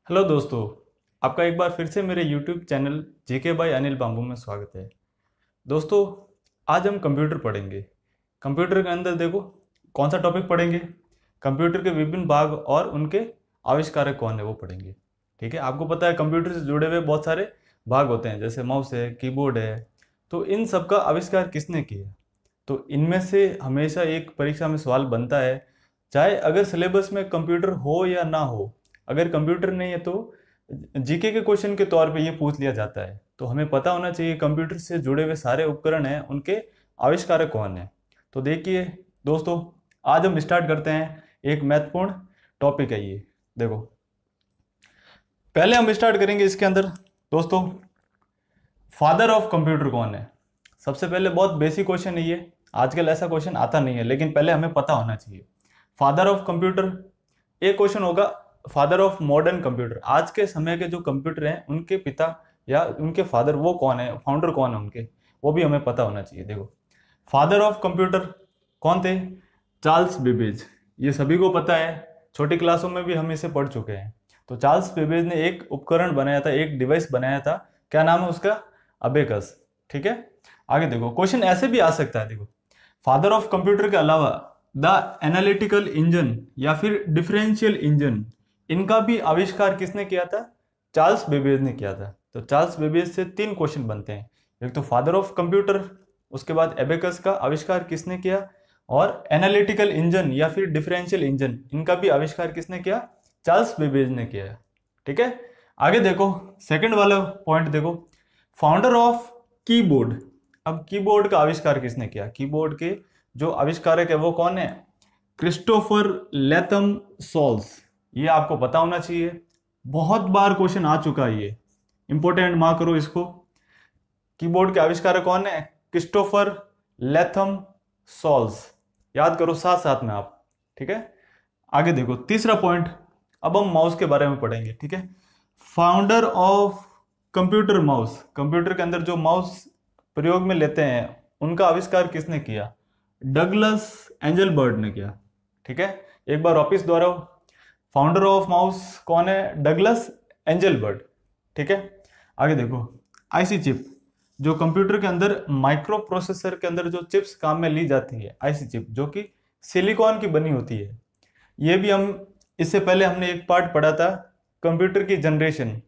Hello दोस्तों। आपका एक बार फिर से मेरे YouTube channel GK by Anil bamboo में स्वागत है। दोस्तों, आज हम कंप्यूटर पढ़ेंगे। कंप्यूटर के अंदर देखो कौन सा टॉपिक पढ़ेंगे। कंप्यूटर के विभिन्न भाग और उनके आविष्कारक कौन है वो पढ़ेंगे। ठीक है, आपको पता है कंप्यूटर से जुड़े हुए बहुत सारे भाग होते हैं, जैसे माउस है, कीबोर्ड है। तो इन सब का आविष्कार किसने किया? तो इनमें से हमेशा एक परीक्षा में सवाल बनता है, चाहे अगर सिलेबस में कंप्यूटर हो या ना हो। अगर कंप्यूटर नहीं है तो जीके के क्वेश्चन के तौर पे ये पूछ लिया जाता है। तो हमें पता होना चाहिए कंप्यूटर से जुड़े हुए सारे उपकरण हैं, उनके आविष्कारक कौन है। तो देखिए दोस्तों, आज हम स्टार्ट करते हैं। एक महत्वपूर्ण टॉपिक है ये। देखो, पहले हम स्टार्ट करेंगे इसके अंदर। दोस्तों, फादर ऑफ कंप्यूटर कौन है? सबसे पहले बहुत बेसिक क्वेश्चन है ये। आजकल ऐसा क्वेश्चन आता नहीं है, लेकिन पहले हमें पता होना चाहिए फादर ऑफ कंप्यूटर। एक क्वेश्चन होगा फादर ऑफ मॉडर्न कंप्यूटर। आज के समय के जो कंप्यूटर हैं उनके पिता या उनके फादर वो कौन है, फाउंडर कौन है उनके, वो भी हमें पता होना चाहिए। देखो, फादर ऑफ कंप्यूटर कौन थे? Charles Babbage. ये सभी को पता है, छोटी क्लासों में भी हम इसे पढ़ चुके हैं। तो चार्ल्स बेबेज ने एक उपकरण बनाया था, एक डिवाइस बनाया था। क्या नाम है उसका? अबेकस। ठीक है, आगे देखो, क्वेश्चन ऐसे भी आ सकता है। देखो, फादर ऑफ कंप्यूटर के अलावा द एनालिटिकल इंजन या फिर डिफरेंशियल इंजन, इनका भी आविष्कार किसने किया था? चार्ल्स बेबेज ने किया था। तो चार्ल्स बेबेज से तीन क्वेश्चन बनते हैं। एक तो फादर ऑफ कंप्यूटर, उसके बाद एबेकस का आविष्कार किसने किया, और एनालिटिकल इंजन या फिर डिफरेंशियल इंजन, इनका भी आविष्कार किसने किया? चार्ल्स बेबेज ने किया। ठीक है, आगे देखो, सेकंड वाला पॉइंट देखो, फाउंडर ऑफ कीबोर्ड। अब कीबोर्ड का आविष्कार किसने किया? कीबोर्ड के जो आविष्कारक है वो कौन है? Christopher Latham Sholes. ये आपको पता होना चाहिए, बहुत बार क्वेश्चन आ चुका है ये, इंपॉर्टेंट मार्क करो इसको। कीबोर्ड के आविष्कारक कौन है? Christopher Latham Sholes. याद करो साथ साथ में आप। ठीक है, आगे देखो, तीसरा पॉइंट, अब हम माउस के बारे में पढ़ेंगे। ठीक है, founder of computer mouse. Computer के अंदर जो माउस प्रयोग में लेते हैं उनका आविष्कार किसने किया? डगलस एंजलबर्ट ने किया। ठीक है, एक बार वापिस दोहराओ, फाउंडर ऑफ माउस कौन है? Douglas Engelbart. ठीक है, आगे देखो, आईसी चिप, जो कंप्यूटर के अंदर माइक्रो प्रोसेसर के अंदर जो चिप्स काम में ली जाती है, आईसी चिप जो कि सिलिकॉन की बनी होती है। ये भी हम इससे पहले हमने एक पार्ट पढ़ा था कंप्यूटर की जनरेशन,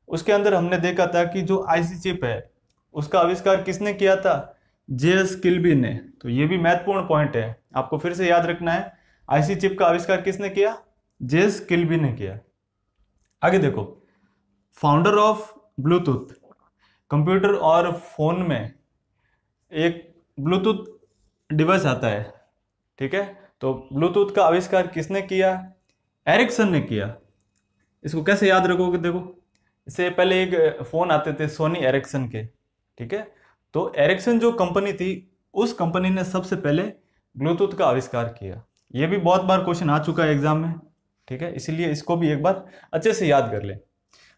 उसके अंदर हमने देखा था कि जो आईसी चिप है उसका आविष्कार किसने किया था? जेएस किल्बी ने। तो ये भी महत्वपूर्ण पॉइंट है, आपको फिर से याद रखना है। आईसी चिप का आविष्कार किसने किया? जेएस किल्बी ने किया। आगे देखो, फाउंडर ऑफ ब्लूटूथ। कंप्यूटर और फोन में एक ब्लूटूथ डिवाइस आता है। ठीक है, तो ब्लूटूथ का आविष्कार किसने किया? एरिक्सन ने किया। इसको कैसे याद रखोगे? देखो, इससे पहले एक फोन आते थे सोनी एरिक्सन के। ठीक है, तो एरिक्सन जो कंपनी थी, उस कंपनी ने सबसे पहले ब्लूटूथ का आविष्कार किया। ये भी बहुत बार क्वेश्चन आ चुका है एग्जाम में। ठीक है, इसलिए इसको भी एक बार अच्छे से याद कर ले।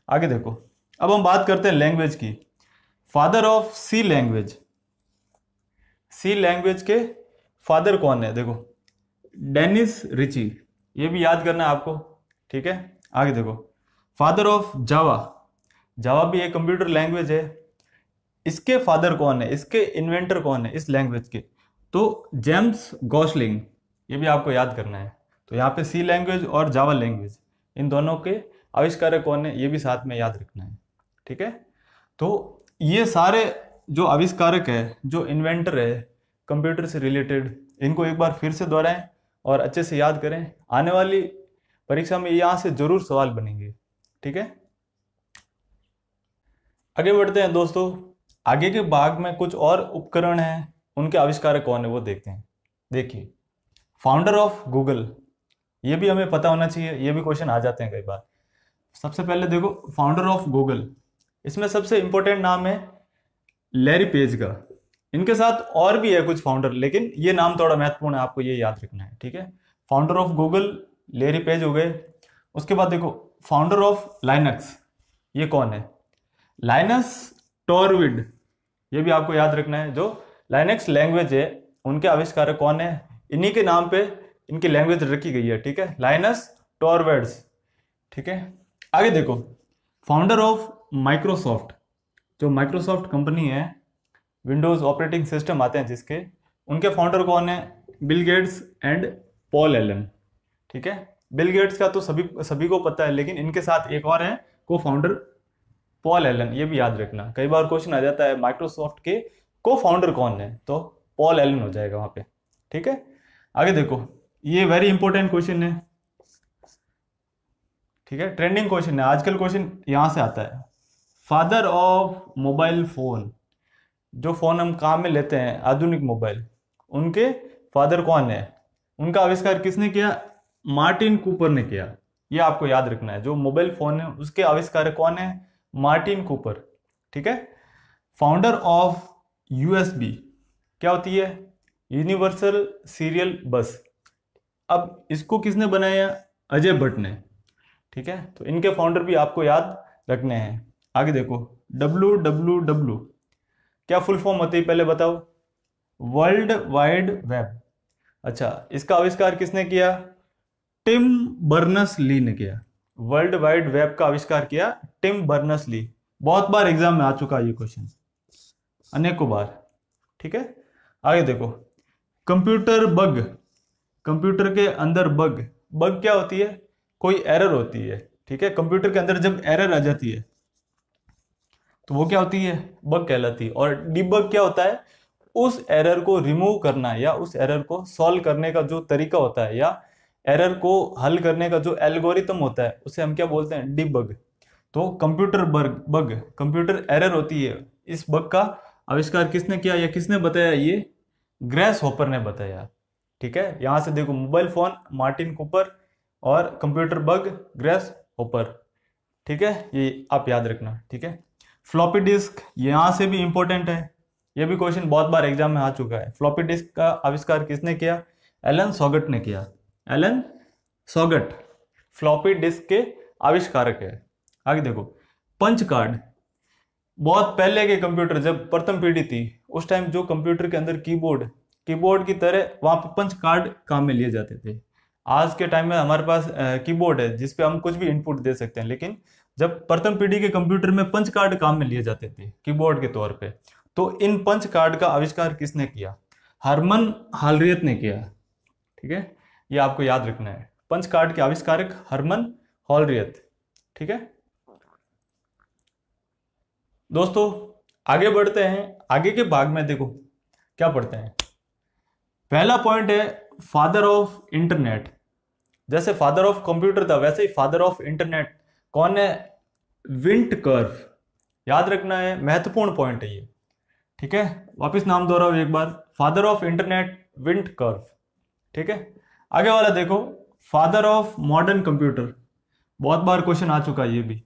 आगे देखो, अब हम बात करते हैं लैंग्वेज की। Father of C language. C language के फादर कौन है? देखो, डेनिस रिची। ये भी याद करना है आपको। ठीक है, आगे देखो, फादर ऑफ जावा। जावा भी एक कंप्यूटर लैंग्वेज है। इसके फादर कौन है, इसके इन्वेंटर कौन है इस लैंग्वेज के? तो जेम्स गॉसलिंग। ये भी आपको याद करना है। तो यहाँ पे सी लैंग्वेज और जावा लैंग्वेज, इन दोनों के आविष्कारक कौन है ये भी साथ में याद रखना है। ठीक है, तो ये सारे जो आविष्कारक है, जो इन्वेंटर है कंप्यूटर से रिलेटेड, इनको एक बार फिर से दोहराएं और अच्छे से याद करें। आने वाली परीक्षा में यहाँ से जरूर सवाल बनेंगे। ठीक है, आगे बढ़ते हैं दोस्तों। आगे के भाग में कुछ और उपकरण हैं, उनके आविष्कारक कौन है वो देखते हैं। देखिए, फाउंडर ऑफ गूगल, ये भी हमें पता होना चाहिए, ये भी क्वेश्चन आ जाते हैं कई बार। सबसे पहले देखो, फाउंडर ऑफ गूगल, इसमें सबसे इंपॉर्टेंट नाम है लैरी पेज का। इनके साथ और भी है कुछ फाउंडर, लेकिन ये नाम थोड़ा महत्वपूर्ण है, आपको ये याद रखना है। ठीक है, founder of Google Larry page हो गए। उसके बाद देखो, फाउंडर ऑफ लाइनक्स, ये कौन है? लाइनस टॉरविड। ये भी आपको याद रखना है। जो लाइनक्स लैंग्वेज है उनके आविष्कारक कौन है? इन्हीं के नाम पे इनकी लैंग्वेज रखी गई है। ठीक है, लाइनस टॉरवेड्स। ठीक है, आगे देखो, फाउंडर ऑफ माइक्रोसॉफ्ट, जो माइक्रोसॉफ्ट कंपनी है, विंडोज ऑपरेटिंग सिस्टम आते हैं जिसके, उनके फाउंडर कौन है? Bill Gates and Paul Allen. ठीक है, बिल गेट्स का तो सभी सभी को पता है, लेकिन इनके साथ एक और है को फाउंडर, पॉल एलन। ये भी याद रखना, कई बार क्वेश्चन आ जाता है माइक्रोसॉफ्ट के को फाउंडर कौन है, तो पॉल एलन हो जाएगा वहां पे। ठीक है, आगे देखो, ये वेरी इंपॉर्टेंट क्वेश्चन है। ठीक है, ट्रेंडिंग क्वेश्चन है आजकल, क्वेश्चन यहां से आता है। फादर ऑफ मोबाइल फोन, जो फोन हम काम में लेते हैं आधुनिक मोबाइल, उनके फादर कौन है? उनका आविष्कार किसने किया? मार्टिन कूपर ने किया। ये आपको याद रखना है, जो मोबाइल फोन है उसके आविष्कारक कौन है? Martin Cooper. ठीक है, फाउंडर ऑफ यूएसबी क्या होती है? यूनिवर्सल सीरियल बस। अब इसको किसने बनाया? अजय भट्ट ने। ठीक है, तो इनके फाउंडर भी आपको याद रखने हैं। आगे देखो, WWW क्या फुल फॉर्म होती है पहले बताओ? World wide web. अच्छा, इसका आविष्कार किसने किया? टिम बर्नर्स ली ने किया। वर्ल्ड वाइड वेब का आविष्कार किया टिम बर्नर्स ली। बहुत बार एग्जाम में आ चुका है ये क्वेश्चन, अनेकों बार। ठीक है, आगे देखो, कंप्यूटर बग, कंप्यूटर के अंदर बग। बग क्या होती है? कोई एरर होती है। ठीक है, कंप्यूटर के अंदर जब एरर आ जाती है तो वो क्या होती है? बग कहलाती है। और डिबग क्या होता है? उस एरर को रिमूव करना या उस एरर को सॉल्व करने का जो तरीका होता है, या एरर को हल करने का जो एल्गोरिथम होता है, उसे हम क्या बोलते हैं? डिबग। तो कंप्यूटर बग कंप्यूटर एरर होती है। इस बग का आविष्कार किसने किया या किसने बताया? ये ग्रेस हॉपर ने बताया। ठीक है, यहां से देखो, मोबाइल फोन मार्टिन कूपर और कंप्यूटर बग ग्रेस हॉपर। ठीक है, ये आप याद रखना। ठीक है, फ्लॉपी डिस्क यहां से भी इंपॉर्टेंट है, ये भी क्वेश्चन बहुत बार एग्जाम में आ चुका है। फ्लॉपी डिस्क का आविष्कार किसने किया? एलन सॉगट ने किया। एलन सॉगट फ्लॉपी डिस्क के आविष्कारक है। आगे देखो, पंच कार्ड। बहुत पहले के कंप्यूटर, जब प्रथम पीढ़ी थी, उस टाइम जो कंप्यूटर के अंदर कीबोर्ड की तरह वहां पर पंच कार्ड काम में लिए जाते थे। आज के टाइम में हमारे पास कीबोर्ड है जिसपे हम कुछ भी इनपुट दे सकते हैं, लेकिन जब प्रथम पीढ़ी के कंप्यूटर में पंच कार्ड काम में लिए जाते थे कीबोर्ड के तौर पे, तो इन पंच कार्ड का आविष्कार किसने किया? हरमन हॉलरियत ने किया। ठीक है, ये आपको याद रखना है, पंच कार्ड के आविष्कारक हरमन हॉलरियत। ठीक है दोस्तों, आगे बढ़ते हैं। आगे के भाग में देखो क्या पढ़ते हैं। पहला पॉइंट है फादर ऑफ इंटरनेट। जैसे फादर ऑफ कंप्यूटर था, वैसे ही फादर ऑफ इंटरनेट कौन है? विंट कर्व। याद रखना है, महत्वपूर्ण पॉइंट है ये। ठीक है, वापस नाम दोहराओ एक बार, फादर ऑफ इंटरनेट विंट कर्व। ठीक है, आगे वाला देखो, फादर ऑफ मॉडर्न कंप्यूटर। बहुत बार क्वेश्चन आ चुका है ये भी।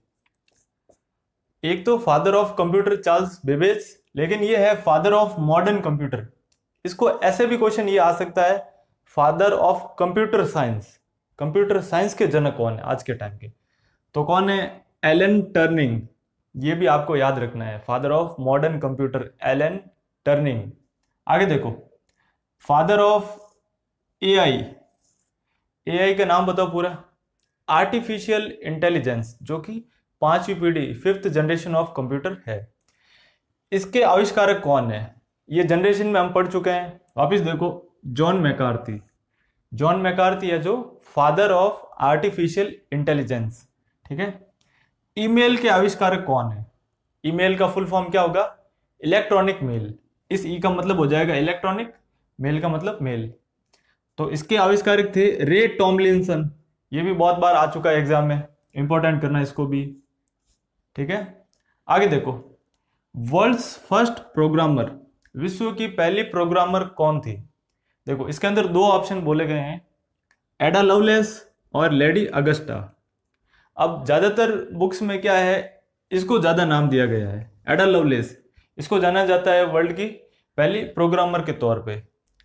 एक तो father of computer Charles Babbage, लेकिन ये है फादर ऑफ मॉडर्न कंप्यूटर। इसको ऐसे भी क्वेश्चन ये आ सकता है, father of computer science. Computer science के जनक कौन है आज के टाइम के? तो कौन है? Alan Turing. ये भी आपको याद रखना है, father of modern computer Alan Turing. आगे देखो, फादर ऑफ एआई। एआई का नाम बताओ पूरा? आर्टिफिशियल इंटेलिजेंस, जो कि 5वीं पीढ़ी, 5th जनरेशन ऑफ कंप्यूटर है। इसके आविष्कारक कौन है? ये जनरेशन में हम पढ़ चुके हैं। वापिस देखो, जॉन मैकार्थी। जॉन मैकार्थी है जो फादर ऑफ आर्टिफिशियल इंटेलिजेंस। ठीक है, ईमेल के आविष्कारक कौन है? ईमेल का फुल फॉर्म क्या होगा? Electronic mail. इस ई का मतलब हो जाएगा इलेक्ट्रॉनिक, मेल का मतलब मेल। तो इसके आविष्कारक थे रे टॉमलिंसन। ये भी बहुत बार आ चुका है एग्जाम में, इंपॉर्टेंट करना इसको भी। ठीक है, आगे देखो, वर्ल्ड्स फर्स्ट प्रोग्रामर। विश्व की पहली प्रोग्रामर कौन थी? देखो, इसके अंदर 2 ऑप्शन बोले गए हैं, एडा लवलेस और लेडी अगस्टा। अब ज्यादातर बुक्स में क्या है, इसको ज्यादा नाम दिया गया है, एडा लवलेस। इसको जाना जाता है वर्ल्ड की पहली प्रोग्रामर के तौर पे।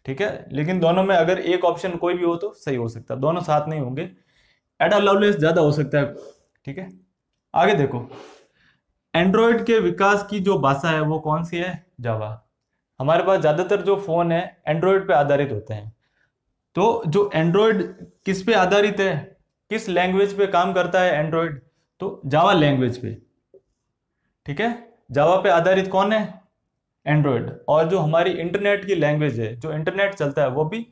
ठीक है, लेकिन दोनों में अगर एक ऑप्शन कोई भी हो तो सही हो सकता है, दोनों साथ नहीं होंगे, एडा लवलेस ज्यादा हो सकता है। ठीक है, आगे देखो, एंड्रॉयड के विकास की जो भाषा है वो कौन सी है? जावा। हमारे पास ज्यादातर जो फोन है एंड्रॉयड पे आधारित होते हैं। तो जो एंड्रॉयड किस पे आधारित है, किस लैंग्वेज पे काम करता है एंड्रॉयड? तो जावा लैंग्वेज पे, ठीक है। जावा पे आधारित कौन है? एंड्रॉयड। और जो हमारी इंटरनेट की लैंग्वेज है, जो इंटरनेट चलता है वो भी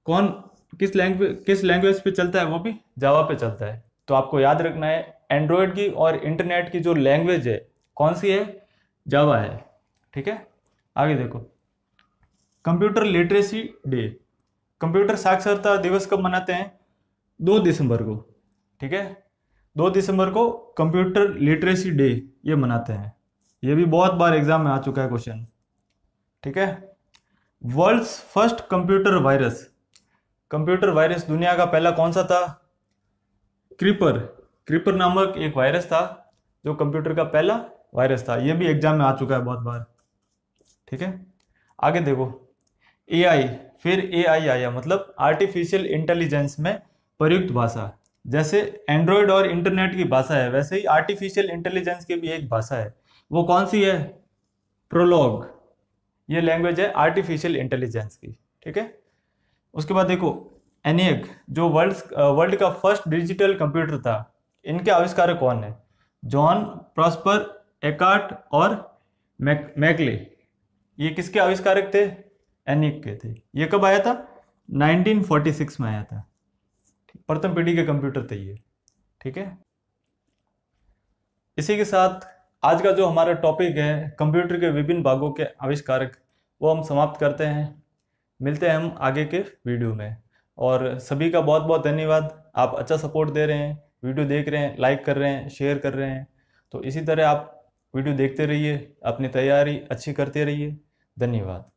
कौन, किस लैंग्वेज पे चलता है? वो भी जावा पे चलता है। तो आपको याद रखना है एंड्रॉयड की और इंटरनेट की जो लैंग्वेज है कौन सी है? जावा है, ठीक है। आगे देखो, कंप्यूटर लिटरेसी डे, कंप्यूटर साक्षरता दिवस कब मनाते हैं? 2 दिसंबर को, ठीक है। 2 दिसंबर को कंप्यूटर लिटरेसी डे ये मनाते हैं। ये भी बहुत बार एग्जाम में आ चुका है क्वेश्चन, ठीक है। World's first computer virus, computer virus दुनिया का पहला कौन सा था? क्रीपर, क्रीपर नामक एक वायरस था जो कंप्यूटर का पहला वायरस था। ये भी एग्जाम में आ चुका है बहुत बार, ठीक है। आगे देखो, एआई, फिर एआई आया, मतलब आर्टिफिशियल इंटेलिजेंस में प्रयुक्त भाषा। जैसे एंड्रॉयड और इंटरनेट की भाषा है, वैसे ही आर्टिफिशियल इंटेलिजेंस की भी एक भाषा है। वो कौन सी है? प्रोलॉग। ये लैंग्वेज है आर्टिफिशियल इंटेलिजेंस की, ठीक है। उसके बाद देखो, एनियक, जो वर्ल्ड का फर्स्ट डिजिटल कंप्यूटर था, इनके आविष्कारक कौन है? जॉन प्रॉस्पर एकार्ट और मैकले। ये किसके आविष्कारक थे? एनिक के थे। ये कब आया था? 1946 में आया था। प्रथम पीढ़ी के कंप्यूटर थे ये, ठीक है। इसी के साथ आज का जो हमारा टॉपिक है कंप्यूटर के विभिन्न भागों के आविष्कारक, वो हम समाप्त करते हैं। मिलते हैं हम आगे के वीडियो में। और सभी का बहुत बहुत धन्यवाद। आप अच्छा सपोर्ट दे रहे हैं, वीडियो देख रहे हैं, लाइक कर रहे हैं, शेयर कर रहे हैं। तो इसी तरह आप वीडियो देखते रहिए, अपनी तैयारी अच्छी करते रहिए। धन्यवाद।